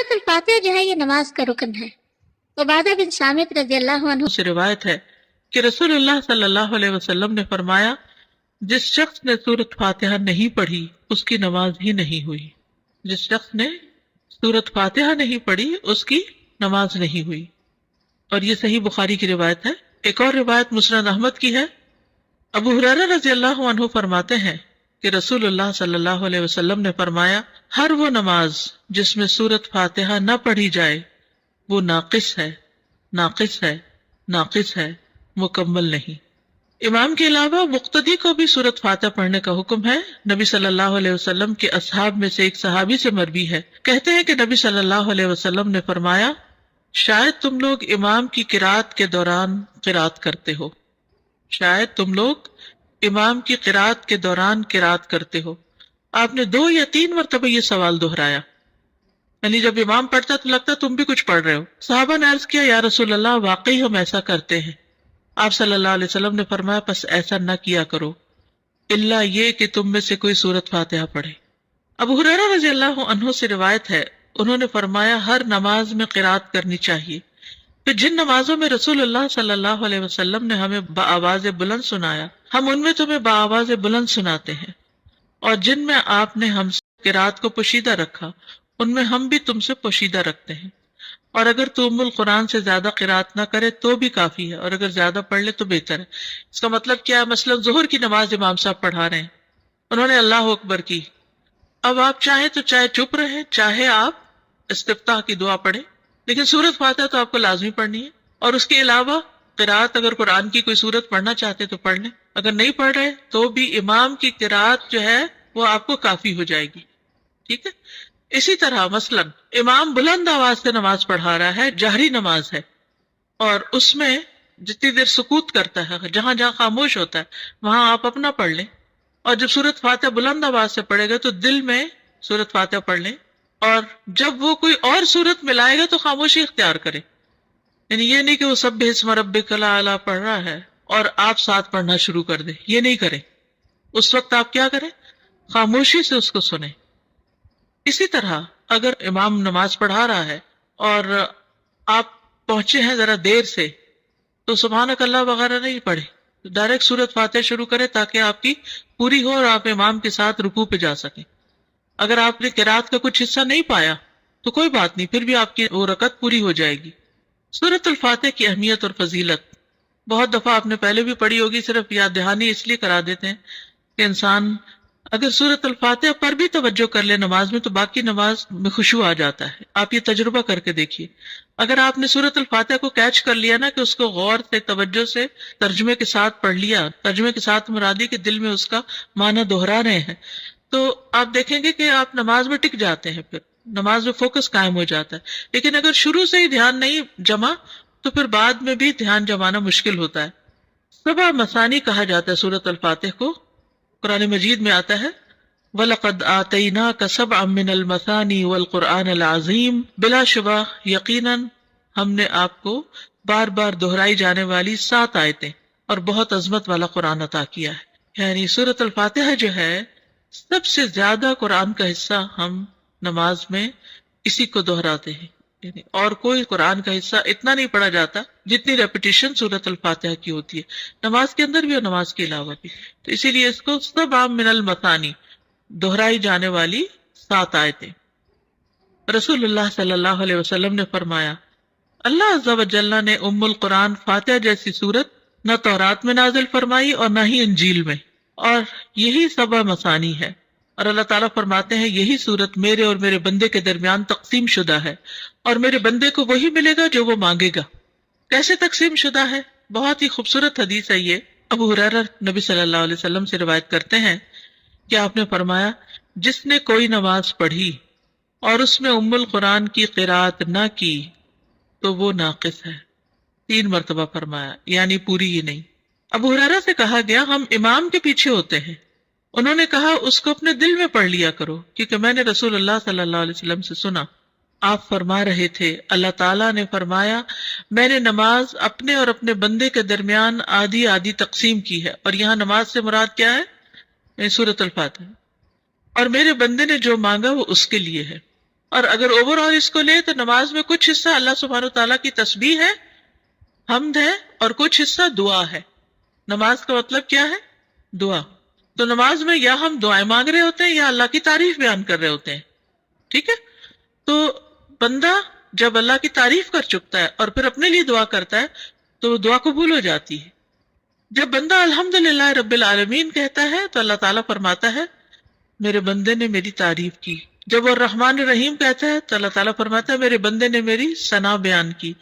سورۃ الفاتحہ جو ہے یہ نماز کا رکن ہے۔ عبادہ بن صامت رضی اللہ عنہ سے روایت ہے کہ رسول اللہ صلی اللہ علیہ وسلم نے فرمایا جس شخص نے سورۃ فاتحہ نہیں پڑھی اس کی نماز ہی نہیں ہوئی۔ جس شخص نے سورۃ فاتحہ نہیں پڑھی اس کی نماز نہیں ہوئی، اور یہ صحیح بخاری کی روایت ہے۔ ایک اور روایت مسند احمد کی ہے۔ ابو ہریرہ رضی اللہ عنہ فرماتے ہیں کہ رسول اللہ صلی اللہ علیہ وسلم نے فرمایا ہر وہ نماز جس میں سورۃ فاتحہ نہ پڑھی جائے وہ ناقص ہے، ناقص ہے، ناقص ہے، مکمل نہیں۔ امام کے علاوہ مقتدی کو بھی سورۃ فاتحہ پڑھنے کا حکم ہے۔ نبی صلی اللہ علیہ وسلم کے اصحاب میں سے ایک صحابی سے مروی ہے، کہتے ہیں کہ نبی صلی اللہ علیہ وسلم نے فرمایا شاید تم لوگ امام کی قرات کے دوران قرات کرتے ہو، شاید تم لوگ امام کی قرات کے دوران قرات کرتے ہو۔ آپ نے 2 یا 3 مرتبہ یہ سوال دہرایا، یعنی جب امام پڑھتا تو لگتا تم بھی کچھ پڑھ رہے ہو۔ صحابہ نے عرض کیا یا رسول اللہ واقعی ہم ایسا کرتے ہیں۔ آپ صلی اللہ علیہ وسلم نے فرمایا پس ایسا نہ کیا کرو الا یہ کہ تم میں سے کوئی سورۃ فاتحہ پڑھے۔ ابو ہریرہ رضی اللہ عنہ سے روایت ہے، انہوں نے فرمایا ہر نماز میں قرات کرنی چاہیے۔ پھر جن نمازوں میں رسول اللہ صلی اللہ علیہ وسلم نے ہمیں بآواز بلند سنایا ہم ان میں تمہیں بآواز بلند سناتے ہیں، اور جن میں آپ نے ہم سے قرات کو پوشیدہ رکھا ان میں ہم بھی تم سے پوشیدہ رکھتے ہیں، اور اگر تو ام القرآن سے زیادہ قرات نہ کرے تو بھی کافی ہے، اور اگر زیادہ پڑھ لے تو بہتر ہے۔ اس کا مطلب کیا ہے؟ مثلا ظہر کی نماز امام صاحب پڑھا رہے ہیں، انہوں نے اللہ اکبر کی، اب آپ چاہیں تو چاہے چپ رہیں، چاہے آپ استفتاح کی دعا پڑھیں، لیکن سورۃ فاتحہ تو آپ کو لازمی پڑھنی ہے، اور اس کے علاوہ قرات اگر قرآن کی کوئی سورت پڑھنا چاہتے تو پڑھ لیں، اگر نہیں پڑھ رہے تو بھی امام کی قرات جو ہے وہ آپ کو کافی ہو جائے گی، ٹھیک ہے۔ اسی طرح مثلا امام بلند آواز سے نماز پڑھا رہا ہے، جہری نماز ہے، اور اس میں جتنی دیر سکوت کرتا ہے، جہاں جہاں خاموش ہوتا ہے وہاں آپ اپنا پڑھ لیں، اور جب سورۃ فاتحہ بلند آواز سے پڑھے گا تو دل میں سورۃ فاتحہ پڑھ لیں، اور جب وہ کوئی اور سورت ملائے گا تو خاموشی اختیار کرے، یعنی یہ نہیں کہ وہ سبح اسم ربک الاعلی پڑھ رہا ہے اور آپ ساتھ پڑھنا شروع کر دیں، یہ نہیں کریں۔ اس وقت آپ کیا کریں؟ خاموشی سے اس کو سنیں۔ اسی طرح اگر امام نماز پڑھا رہا ہے اور آپ پہنچے ہیں ذرا دیر سے تو سبحانک اللہ وغیرہ نہیں پڑھے، ڈائریکٹ سورۃ فاتحہ شروع کریں تاکہ آپ کی پوری ہو اور آپ امام کے ساتھ رکوع پہ جا سکیں۔ اگر آپ نے قرات کا کچھ حصہ نہیں پایا تو کوئی بات نہیں، پھر بھی آپ کی وہ رکعت پوری ہو جائے گی۔ سورۃ الفاتحہ کی اہمیت اور فضیلت بہت دفعہ آپ نے پہلے بھی پڑھی ہوگی، صرف یاد دہانی اس لیے کرا دیتے ہیں کہ انسان اگر سورۃ الفاتحہ پر بھی توجہ کر لے نماز میں تو باقی نماز میں خشوع آ جاتا ہے۔ آپ یہ تجربہ کر کے دیکھیے، اگر آپ نے سورۃ الفاتحہ کو کیچ کر لیا نا کہ اس کو غور سے توجہ سے ترجمے کے ساتھ پڑھ لیا، ترجمے کے ساتھ مرادی کے دل میں اس کا معنی دہرا رہے ہیں، تو آپ دیکھیں گے کہ آپ نماز میں ٹک جاتے ہیں، پھر نماز میں فوکس قائم ہو جاتا ہے۔ لیکن اگر شروع سے ہی دھیان نہیں جمع تو پھر بعد میں بھی دھیان جمانا مشکل ہوتا ہے۔ 7 مثانی کہا جاتا ہے سورۃ الفاتحہ کو، قرآن مجید میں آتا ہے وَلَقَدْ آتَيْنَاكَ سَبْعًا مِّنَ الْمَثَانِي وَالْقُرْآنَ الْعَظِيمِ، بلا شبہ یقیناً ہم نے آپ کو بار بار دہرائی جانے والی 7 آیتیں اور بہت عظمت والا قرآن عطا کیا ہے۔ یعنی سورۃ الفاتحہ جو ہے سب سے زیادہ قرآن کا حصہ ہم نماز میں اسی کو دہراتے ہیں، یعنی اور کوئی قرآن کا حصہ اتنا نہیں پڑھا جاتا جتنی ریپیٹیشن سورۃ الفاتحہ کی ہوتی ہے، نماز کے اندر بھی اور نماز کے علاوہ بھی۔ تو اسی لیے اس کو سبع من المثانی، دہرائی جانے والی 7 آیتیں۔ رسول اللہ صلی اللہ علیہ وسلم نے فرمایا اللہ عز و جل نے ام القرآن فاتحہ جیسی سورت نہ تورات میں نازل فرمائی اور نہ ہی انجیل میں، اور یہی 7 مثانی ہے، اور اللہ تعالیٰ فرماتے ہیں یہی سورت میرے اور میرے بندے کے درمیان تقسیم شدہ ہے، اور میرے بندے کو وہی ملے گا جو وہ مانگے گا۔ کیسے تقسیم شدہ ہے؟ بہت ہی خوبصورت حدیث ہے یہ۔ ابو ہریرہ نبی صلی اللہ علیہ وسلم سے روایت کرتے ہیں کہ آپ نے فرمایا جس نے کوئی نماز پڑھی اور اس میں ام القرآن کی قرات نہ کی تو وہ ناقص ہے، 3 مرتبہ فرمایا، یعنی پوری ہی نہیں۔ ابو ہریرہ سے کہا گیا ہم امام کے پیچھے ہوتے ہیں، انہوں نے کہا اس کو اپنے دل میں پڑھ لیا کرو، کیونکہ میں نے رسول اللہ صلی اللہ علیہ وسلم سے سنا آپ فرما رہے تھے اللہ تعالیٰ نے فرمایا میں نے نماز اپنے اور اپنے بندے کے درمیان آدھی آدھی تقسیم کی ہے، اور یہاں نماز سے مراد کیا ہے؟ سورۃ الفاتحہ، اور میرے بندے نے جو مانگا وہ اس کے لیے ہے، اور اگر اوور آل اس کو لے تو نماز میں کچھ حصہ اللہ سبحانہ تعالیٰ کی تسبیح ہے، حمد ہے، اور کچھ حصہ دعا ہے۔ نماز کا مطلب کیا ہے؟ دعا۔ تو نماز میں یا ہم دعائیں مانگ رہے ہوتے ہیں یا اللہ کی تعریف بیان کر رہے ہوتے ہیں، ٹھیک ہے؟ تو بندہ جب اللہ کی تعریف کر چکتا ہے اور پھر اپنے لیے دعا کرتا ہے تو وہ دعا قبول ہو جاتی ہے۔ جب بندہ الحمدللہ رب العالمین کہتا ہے تو اللہ تعالیٰ فرماتا ہے میرے بندے نے میری تعریف کی۔ جب وہ الرحمن الرحیم کہتا ہے تو اللہ تعالیٰ فرماتا ہے میرے بندے نے میری ثنا بیان کی۔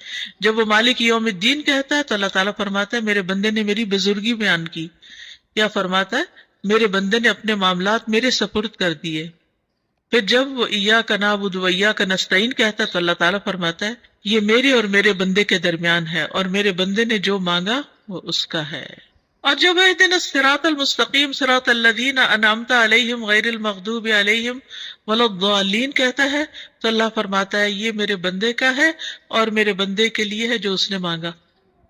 جب وہ مالک یوم الدین کہتا ہے تو اللہ تعالیٰ فرماتا ہے میرے بندے نے میری بزرگی بیان کی، یا فرماتا ہے میرے بندے نے اپنے معاملات میرے سپرد کر دیے۔ پھر جب وہ ایاک نعبد و ایاک نستعین کہتا ہے تو اللہ تعالیٰ فرماتا ہے یہ میرے اور میرے بندے کے درمیان ہے، اور میرے بندے نے جو مانگا وہ اس کا ہے۔ اور جب اہدنا الصراط المستقیم صراط الذین انعمت علیہم غیر المغضوب علیہم ولا الضالین کہتا ہے تو اللہ فرماتا ہے یہ میرے بندے کا ہے اور میرے بندے کے لیے ہے جو اس نے مانگا۔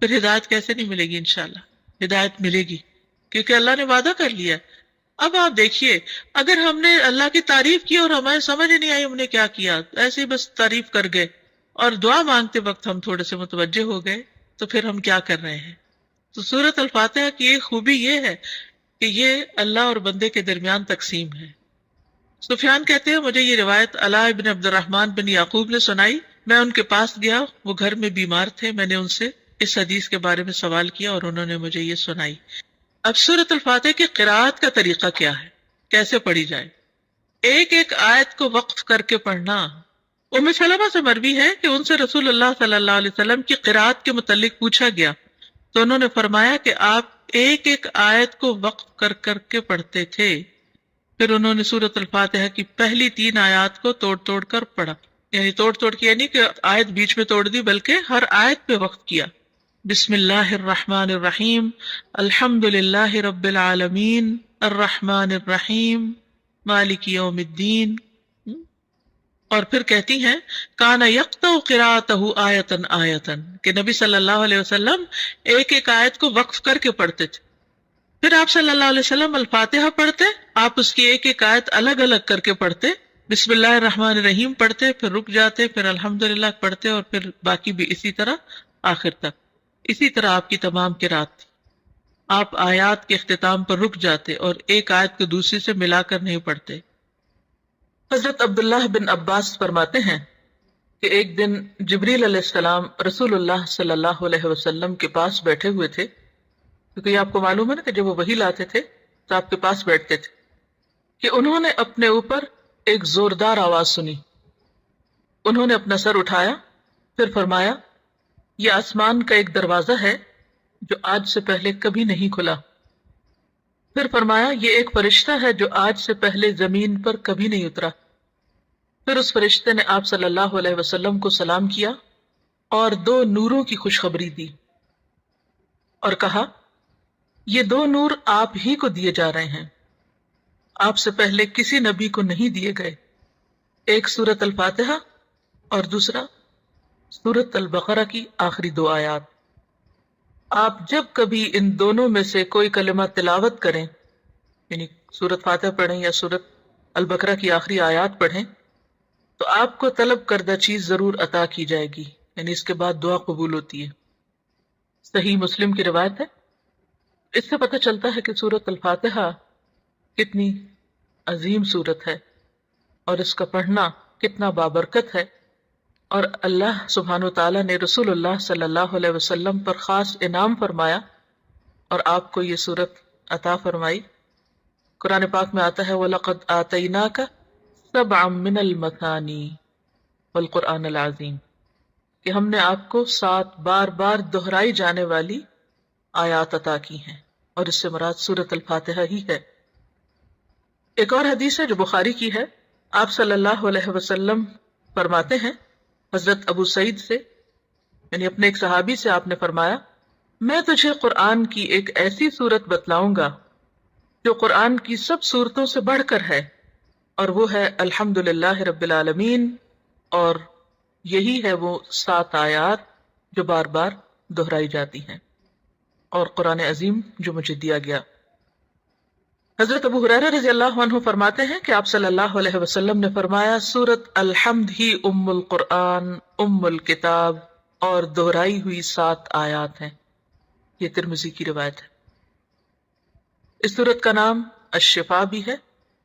پھر ہدایت کیسے نہیں ملے گی؟ انشاءاللہ ہدایت ملے گی، کیونکہ اللہ نے وعدہ کر لیا۔ اب آپ دیکھیے، اگر ہم نے اللہ کی تعریف کی اور ہمیں سمجھ نہیں آئی ہم نے کیا کیا، ایسے ہی بس تعریف کر گئے، اور دعا مانگتے وقت ہم تھوڑے سے متوجہ ہو گئے، تو پھر ہم کیا کر رہے ہیں؟ تو سورۃ الفاتحہ کی ایک خوبی یہ ہے کہ یہ اللہ اور بندے کے درمیان تقسیم ہے۔ سفیان کہتے ہیں مجھے یہ روایت علاء بن عبد الرحمن بن یعقوب نے سنائی، میں ان کے پاس گیا، وہ گھر میں بیمار تھے، میں نے ان سے اس حدیث کے بارے میں سوال کیا اور انہوں نے مجھے یہ سنائی۔ اب سورۃ الفاتحہ کی قراءت کا طریقہ کیا ہے، کیسے پڑھی جائے؟ ایک ایک آیت کو وقف کر کے پڑھنا۔ ام سلمہ سے مروی ہے کہ ان سے رسول اللہ صلی اللہ علیہ وسلم کی قراءت کے متعلق پوچھا گیا تو انہوں نے فرمایا کہ آپ ایک ایک آیت کو وقف کر کر کے پڑھتے تھے۔ پھر انہوں نے سورۃ الفاتحہ کی پہلی 3 آیات کو توڑ توڑ کر پڑھا، یعنی توڑ توڑ کے یعنی کہ آیت بیچ میں توڑ دی، بلکہ ہر آیت پہ وقف کیا۔ بسم اللہ الرحمن الرحیم، الحمد للہ رب العالمین، الرحمن الرحیم، مالک یوم الدین۔ اور پھر کہتی ہیں کان یقطع قراءتہ آیتن آیتن، کہ نبی صلی اللہ علیہ وسلم ایک ایک آیت کو وقف کر کے پڑھتے تھے۔ پھر آپ صلی اللہ علیہ وسلم الفاتحہ پڑھتے، آپ اس کی ایک ایک آیت الگ الگ کر کے پڑھتے، بسم اللہ الرحمن الرحیم پڑھتے، پھر رک جاتے، پھر الحمدللہ پڑھتے، اور پھر باقی بھی اسی طرح آخر تک۔ اسی طرح آپ کی تمام قرات تھی۔ آپ آیات کے اختتام پر رک جاتے اور ایک آیت کو دوسری سے ملا کر نہیں پڑھتے۔ حضرت عبداللہ بن عباس فرماتے ہیں کہ ایک دن جبریل علیہ السلام رسول اللہ صلی اللہ علیہ وسلم کے پاس بیٹھے ہوئے تھے، کیونکہ یہ آپ کو معلوم ہے نا کہ جب وہ وحی لاتے تھے تو آپ کے پاس بیٹھتے تھے، کہ انہوں نے اپنے اوپر ایک زوردار آواز سنی۔ انہوں نے اپنا سر اٹھایا، پھر فرمایا یہ آسمان کا ایک دروازہ ہے جو آج سے پہلے کبھی نہیں کھلا۔ پھر فرمایا یہ ایک فرشتہ ہے جو آج سے پہلے زمین پر کبھی نہیں اترا۔ پھر اس فرشتے نے آپ صلی اللہ علیہ وسلم کو سلام کیا اور 2 نوروں کی خوشخبری دی اور کہا یہ 2 نور آپ ہی کو دیے جا رہے ہیں، آپ سے پہلے کسی نبی کو نہیں دیے گئے، ایک سورۃ الفاتحہ اور دوسرا سورۃ البقرہ کی آخری 2 آیات۔ آپ جب کبھی ان دونوں میں سے کوئی کلمہ تلاوت کریں، یعنی سورۃ فاتحہ پڑھیں یا سورۃ البقرہ کی آخری آیات پڑھیں، تو آپ کو طلب کردہ چیز ضرور عطا کی جائے گی، یعنی اس کے بعد دعا قبول ہوتی ہے۔ صحیح مسلم کی روایت ہے۔ اس سے پتہ چلتا ہے کہ سورۃ الفاتحہ کتنی عظیم سورت ہے اور اس کا پڑھنا کتنا بابرکت ہے، اور اللہ سبحانہ وتعالیٰ نے رسول اللہ صلی اللہ علیہ وسلم پر خاص انعام فرمایا اور آپ کو یہ سورت عطا فرمائی۔ قرآن پاک میں آتا ہے وَلَقَدْ آتَيْنَاكَ سَبْعًا مِّنَ الْمَثَانِي وَالْقُرْآنِ الْعَظِيمِ، کہ ہم نے آپ کو 7 بار بار دہرائی جانے والی آیات عطا کی ہیں، اور اس سے مراد سورۃ الفاتحہ ہی ہے۔ ایک اور حدیث ہے جو بخاری کی ہے، آپ صلی اللہ علیہ وسلم فرماتے ہیں حضرت ابو سعید سے، یعنی اپنے ایک صحابی سے، آپ نے فرمایا میں تجھے قرآن کی ایک ایسی سورت بتلاؤں گا جو قرآن کی سب سورتوں سے بڑھ کر ہے، اور وہ ہے الحمدللہ رب العالمین، اور یہی ہے وہ 7 آیات جو بار بار دہرائی جاتی ہیں، اور قرآن عظیم جو مجھے دیا گیا۔ حضرت ابو ہریرہ رضی اللہ عنہ فرماتے ہیں کہ آپ صلی اللہ علیہ وسلم نے فرمایا سورت الحمد ہی ام القرآن ام الکتاب اور دہرائی ہوئی 7 آیات ہیں۔ یہ ترمذی کی روایت ہے۔ اس سورت کا نام الشفا بھی ہے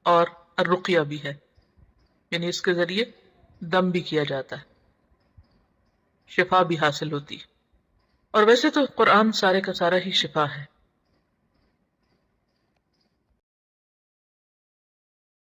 اور الرقیہ بھی ہے، یعنی اس کے ذریعے دم بھی کیا جاتا ہے، شفا بھی حاصل ہوتی ہے۔ اور ویسے تو قرآن سارے کا سارا ہی شفا ہے۔